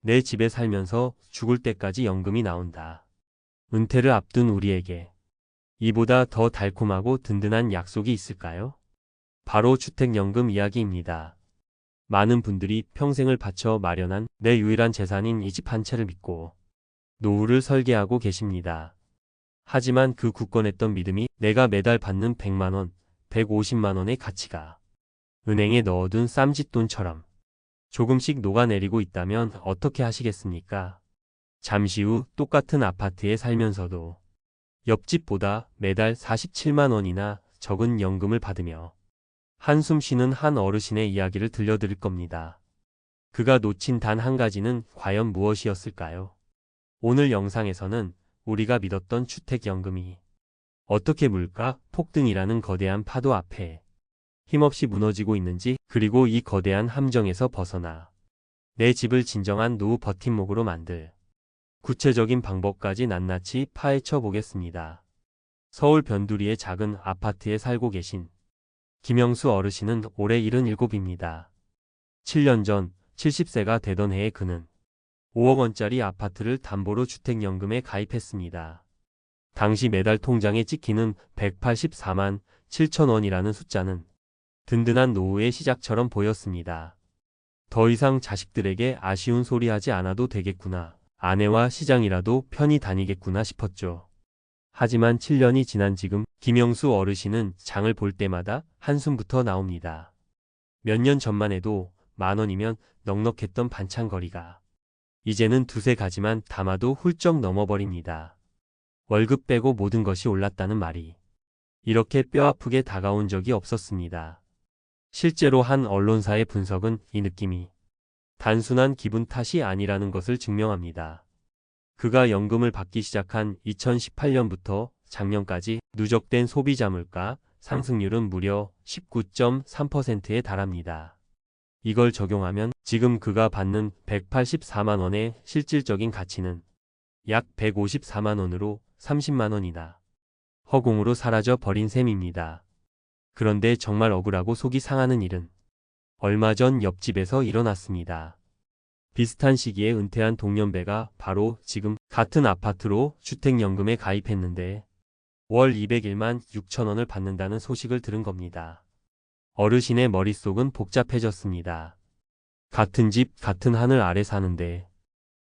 내 집에 살면서 죽을 때까지 연금이 나온다. 은퇴를 앞둔 우리에게 이보다 더 달콤하고 든든한 약속이 있을까요? 바로 주택연금 이야기입니다. 많은 분들이 평생을 바쳐 마련한 내 유일한 재산인 이 집 한 채를 믿고 노후를 설계하고 계십니다. 하지만 그 굳건했던 믿음이 내가 매달 받는 100만 원, 150만 원의 가치가 은행에 넣어둔 쌈짓돈처럼 조금씩 녹아내리고 있다면 어떻게 하시겠습니까? 잠시 후 똑같은 아파트에 살면서도 옆집보다 매달 47만 원이나 적은 연금을 받으며 한숨 쉬는 한 어르신의 이야기를 들려드릴 겁니다. 그가 놓친 단 한 가지는 과연 무엇이었을까요? 오늘 영상에서는 우리가 믿었던 주택연금이 어떻게 물가 폭등이라는 거대한 파도 앞에 힘없이 무너지고 있는지, 그리고 이 거대한 함정에서 벗어나 내 집을 진정한 노후 버팀목으로 만들 구체적인 방법까지 낱낱이 파헤쳐 보겠습니다. 서울 변두리의 작은 아파트에 살고 계신 김영수 어르신은 올해 77입니다. 7년 전 70세가 되던 해에 그는 5억 원짜리 아파트를 담보로 주택연금에 가입했습니다. 당시 매달 통장에 찍히는 184만 7천 원이라는 숫자는 든든한 노후의 시작처럼 보였습니다. 더 이상 자식들에게 아쉬운 소리 하지 않아도 되겠구나. 아내와 시장이라도 편히 다니겠구나 싶었죠. 하지만 7년이 지난 지금 김영수 어르신은 장을 볼 때마다 한숨부터 나옵니다. 몇 년 전만 해도 10,000원이면 넉넉했던 반찬거리가 이제는 두세 가지만 담아도 훌쩍 넘어버립니다. 월급 빼고 모든 것이 올랐다는 말이 이렇게 뼈아프게 다가온 적이 없었습니다. 실제로 한 언론사의 분석은 이 느낌이 단순한 기분 탓이 아니라는 것을 증명합니다. 그가 연금을 받기 시작한 2018년부터 작년까지 누적된 소비자 물가 상승률은 무려 19.3%에 달합니다. 이걸 적용하면 지금 그가 받는 184만 원의 실질적인 가치는 약 154만 원으로 30만 원이나 허공으로 사라져 버린 셈입니다. 그런데 정말 억울하고 속이 상하는 일은 얼마 전 옆집에서 일어났습니다. 비슷한 시기에 은퇴한 동년배가 바로 지금 같은 아파트로 주택연금에 가입했는데 월 201만 6천 원을 받는다는 소식을 들은 겁니다. 어르신의 머릿속은 복잡해졌습니다. 같은 집, 같은 하늘 아래 사는데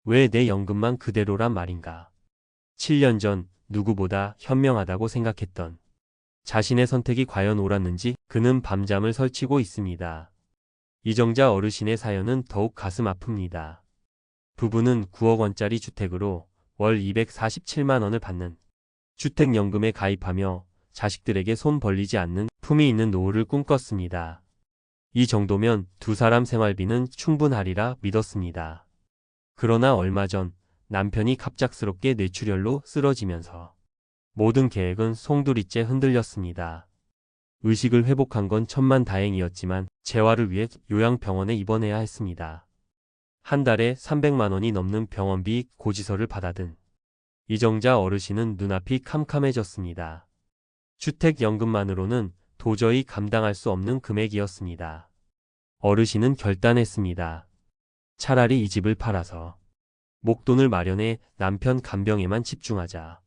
왜 내 연금만 그대로란 말인가? 7년 전 누구보다 현명하다고 생각했던 자신의 선택이 과연 옳았는지 그는 밤잠을 설치고 있습니다. 이정자 어르신의 사연은 더욱 가슴 아픕니다. 부부는 9억 원짜리 주택으로 월 247만 원을 받는 주택연금에 가입하며 자식들에게 손 벌리지 않는 품위 있는 노후를 꿈꿨습니다. 이 정도면 두 사람 생활비는 충분하리라 믿었습니다. 그러나 얼마 전 남편이 갑작스럽게 뇌출혈로 쓰러지면서 모든 계획은 송두리째 흔들렸습니다. 의식을 회복한 건 천만다행이었지만 재활을 위해 요양병원에 입원해야 했습니다. 한 달에 300만 원이 넘는 병원비 고지서를 받아든 이정자 어르신은 눈앞이 캄캄해졌습니다. 주택연금만으로는 도저히 감당할 수 없는 금액이었습니다. 어르신은 결단했습니다. 차라리 이 집을 팔아서 목돈을 마련해 남편 간병에만 집중하자.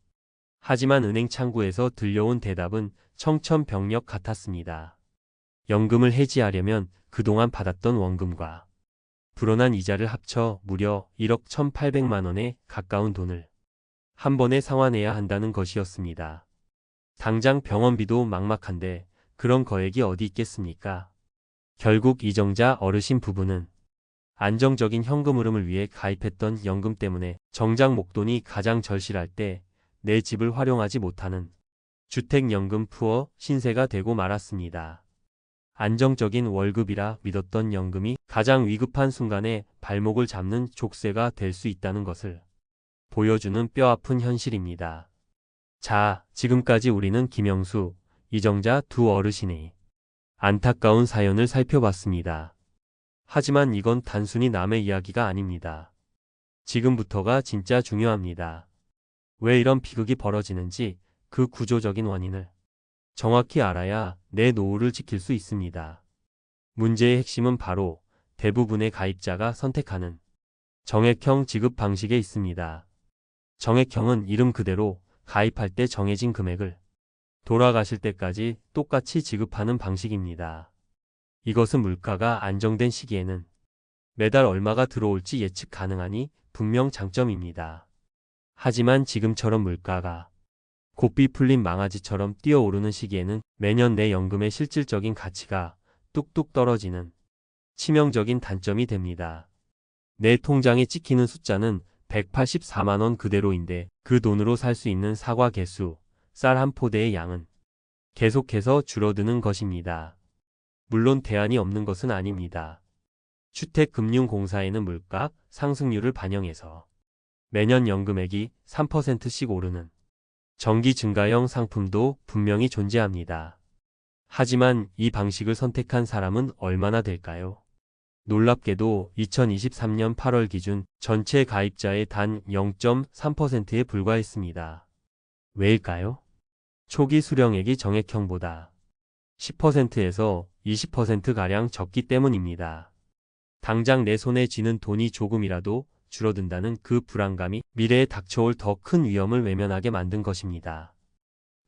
하지만 은행 창구에서 들려온 대답은 청천벽력 같았습니다. 연금을 해지하려면 그동안 받았던 원금과 불어난 이자를 합쳐 무려 1억 1,800만 원에 가까운 돈을 한 번에 상환해야 한다는 것이었습니다. 당장 병원비도 막막한데 그런 거액이 어디 있겠습니까? 결국 이정자 어르신 부부는 안정적인 현금 흐름을 위해 가입했던 연금 때문에 정작 목돈이 가장 절실할 때 내 집을 활용하지 못하는 주택연금 푸어 신세가 되고 말았습니다. 안정적인 월급이라 믿었던 연금이 가장 위급한 순간에 발목을 잡는 족쇄가 될 수 있다는 것을 보여주는 뼈아픈 현실입니다. 자, 지금까지 우리는 김영수, 이정자 두 어르신의 안타까운 사연을 살펴봤습니다. 하지만 이건 단순히 남의 이야기가 아닙니다. 지금부터가 진짜 중요합니다. 왜 이런 비극이 벌어지는지 그 구조적인 원인을 정확히 알아야 내 노후를 지킬 수 있습니다. 문제의 핵심은 바로 대부분의 가입자가 선택하는 정액형 지급 방식에 있습니다. 정액형은 이름 그대로 가입할 때 정해진 금액을 돌아가실 때까지 똑같이 지급하는 방식입니다. 이것은 물가가 안정된 시기에는 매달 얼마가 들어올지 예측 가능하니 분명 장점입니다. 하지만 지금처럼 물가가 고삐 풀린 망아지처럼 뛰어오르는 시기에는 매년 내 연금의 실질적인 가치가 뚝뚝 떨어지는 치명적인 단점이 됩니다. 내 통장에 찍히는 숫자는 184만 원 그대로인데 그 돈으로 살 수 있는 사과 개수, 쌀 한 포대의 양은 계속해서 줄어드는 것입니다. 물론 대안이 없는 것은 아닙니다. 주택금융공사에는 물가 상승률을 반영해서 매년 연금액이 3%씩 오르는 정기 증가형 상품도 분명히 존재합니다. 하지만 이 방식을 선택한 사람은 얼마나 될까요? 놀랍게도 2023년 8월 기준 전체 가입자의 단 0.3%에 불과했습니다. 왜일까요? 초기 수령액이 정액형보다 10%에서 20%가량 적기 때문입니다. 당장 내 손에 쥐는 돈이 조금이라도 줄어든다는 그 불안감이 미래에 닥쳐올 더 큰 위험을 외면하게 만든 것입니다.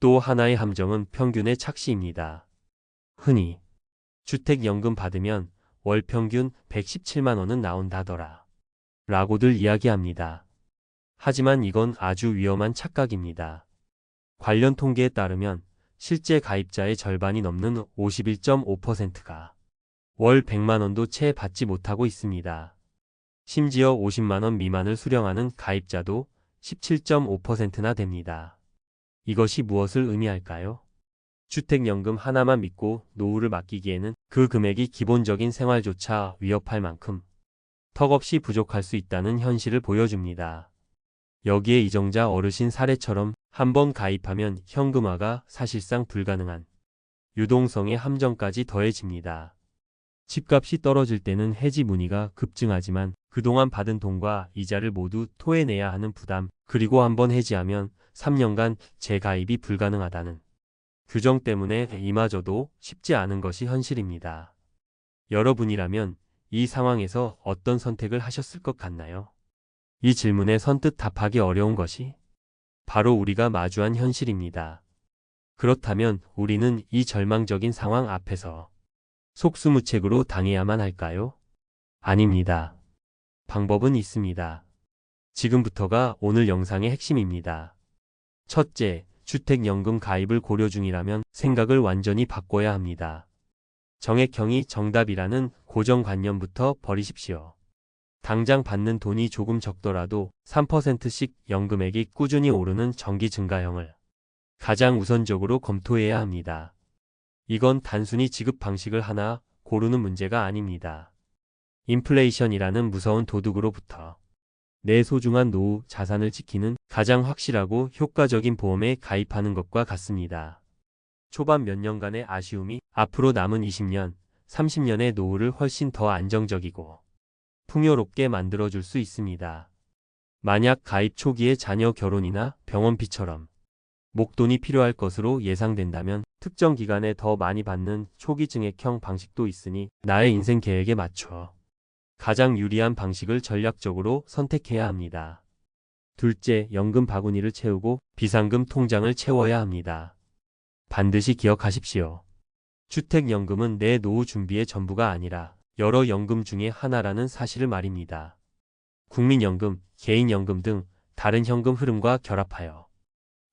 또 하나의 함정은 평균의 착시입니다. 흔히 주택연금 받으면 월 평균 117만 원은 나온다더라 라고들 이야기합니다. 하지만 이건 아주 위험한 착각입니다. 관련 통계에 따르면 실제 가입자의 절반이 넘는 51.5%가 월 100만 원도 채 받지 못하고 있습니다. 심지어 50만 원 미만을 수령하는 가입자도 17.5%나 됩니다. 이것이 무엇을 의미할까요? 주택연금 하나만 믿고 노후를 맡기기에는 그 금액이 기본적인 생활조차 위협할 만큼 턱없이 부족할 수 있다는 현실을 보여줍니다. 여기에 이정자 어르신 사례처럼 한번 가입하면 현금화가 사실상 불가능한 유동성의 함정까지 더해집니다. 집값이 떨어질 때는 해지 문의가 급증하지만 그동안 받은 돈과 이자를 모두 토해내야 하는 부담, 그리고 한번 해지하면 3년간 재가입이 불가능하다는 규정 때문에 이마저도 쉽지 않은 것이 현실입니다. 여러분이라면 이 상황에서 어떤 선택을 하셨을 것 같나요? 이 질문에 선뜻 답하기 어려운 것이 바로 우리가 마주한 현실입니다. 그렇다면 우리는 이 절망적인 상황 앞에서 속수무책으로 당해야만 할까요? 아닙니다. 방법은 있습니다. 지금부터가 오늘 영상의 핵심입니다. 첫째, 주택연금 가입을 고려 중이라면 생각을 완전히 바꿔야 합니다. 정액형이 정답이라는 고정관념부터 버리십시오. 당장 받는 돈이 조금 적더라도 3%씩 연금액이 꾸준히 오르는 정기 증가형을 가장 우선적으로 검토해야 합니다. 이건 단순히 지급 방식을 하나 고르는 문제가 아닙니다. 인플레이션이라는 무서운 도둑으로부터 내 소중한 노후 자산을 지키는 가장 확실하고 효과적인 보험에 가입하는 것과 같습니다. 초반 몇 년간의 아쉬움이 앞으로 남은 20년, 30년의 노후를 훨씬 더 안정적이고 풍요롭게 만들어줄 수 있습니다. 만약 가입 초기에 자녀 결혼이나 병원비처럼 목돈이 필요할 것으로 예상된다면 특정 기간에 더 많이 받는 초기 증액형 방식도 있으니 나의 인생 계획에 맞춰 가장 유리한 방식을 전략적으로 선택해야 합니다. 둘째, 연금 바구니를 채우고 비상금 통장을 채워야 합니다. 반드시 기억하십시오. 주택연금은 내 노후 준비의 전부가 아니라 여러 연금 중에 하나라는 사실을 말입니다. 국민연금, 개인연금 등 다른 현금 흐름과 결합하여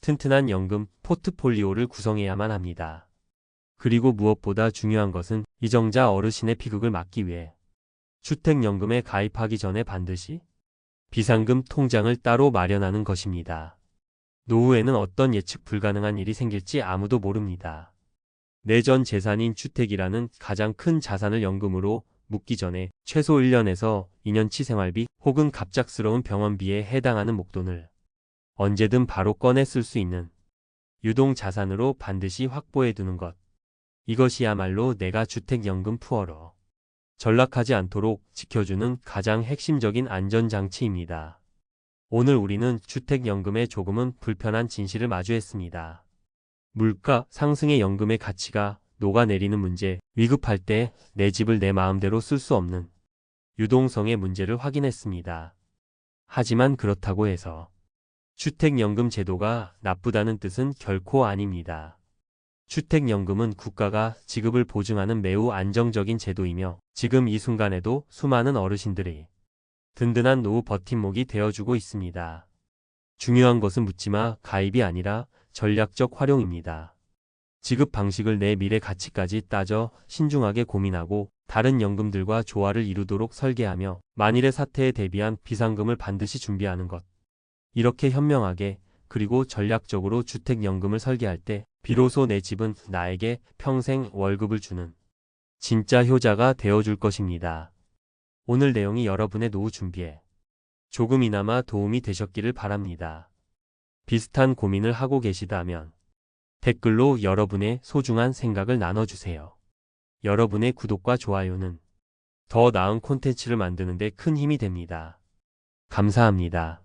튼튼한 연금 포트폴리오를 구성해야만 합니다. 그리고 무엇보다 중요한 것은 이정자 어르신의 비극을 막기 위해 주택연금에 가입하기 전에 반드시 비상금 통장을 따로 마련하는 것입니다. 노후에는 어떤 예측 불가능한 일이 생길지 아무도 모릅니다. 내 전 재산인 주택이라는 가장 큰 자산을 연금으로 묶기 전에 최소 1년에서 2년치 생활비 혹은 갑작스러운 병원비에 해당하는 목돈을 언제든 바로 꺼내 쓸 수 있는 유동자산으로 반드시 확보해 두는 것. 이것이야말로 내가 주택연금 푸어로 전락하지 않도록 지켜주는 가장 핵심적인 안전장치입니다. 오늘 우리는 주택연금의 조금은 불편한 진실을 마주했습니다. 물가 상승의 연금의 가치가 녹아내리는 문제, 위급할 때 내 집을 내 마음대로 쓸 수 없는 유동성의 문제를 확인했습니다. 하지만 그렇다고 해서 주택연금 제도가 나쁘다는 뜻은 결코 아닙니다. 주택연금은 국가가 지급을 보증하는 매우 안정적인 제도이며 지금 이 순간에도 수많은 어르신들이 든든한 노후 버팀목이 되어주고 있습니다. 중요한 것은 묻지마 가입이 아니라 전략적 활용입니다. 지급 방식을 내 미래 가치까지 따져 신중하게 고민하고 다른 연금들과 조화를 이루도록 설계하며 만일의 사태에 대비한 비상금을 반드시 준비하는 것. 이렇게 현명하게 그리고 전략적으로 주택연금을 설계할 때 비로소 내 집은 나에게 평생 월급을 주는 진짜 효자가 되어줄 것입니다. 오늘 내용이 여러분의 노후 준비에 조금이나마 도움이 되셨기를 바랍니다. 비슷한 고민을 하고 계시다면 댓글로 여러분의 소중한 생각을 나눠주세요. 여러분의 구독과 좋아요는 더 나은 콘텐츠를 만드는 데 큰 힘이 됩니다. 감사합니다.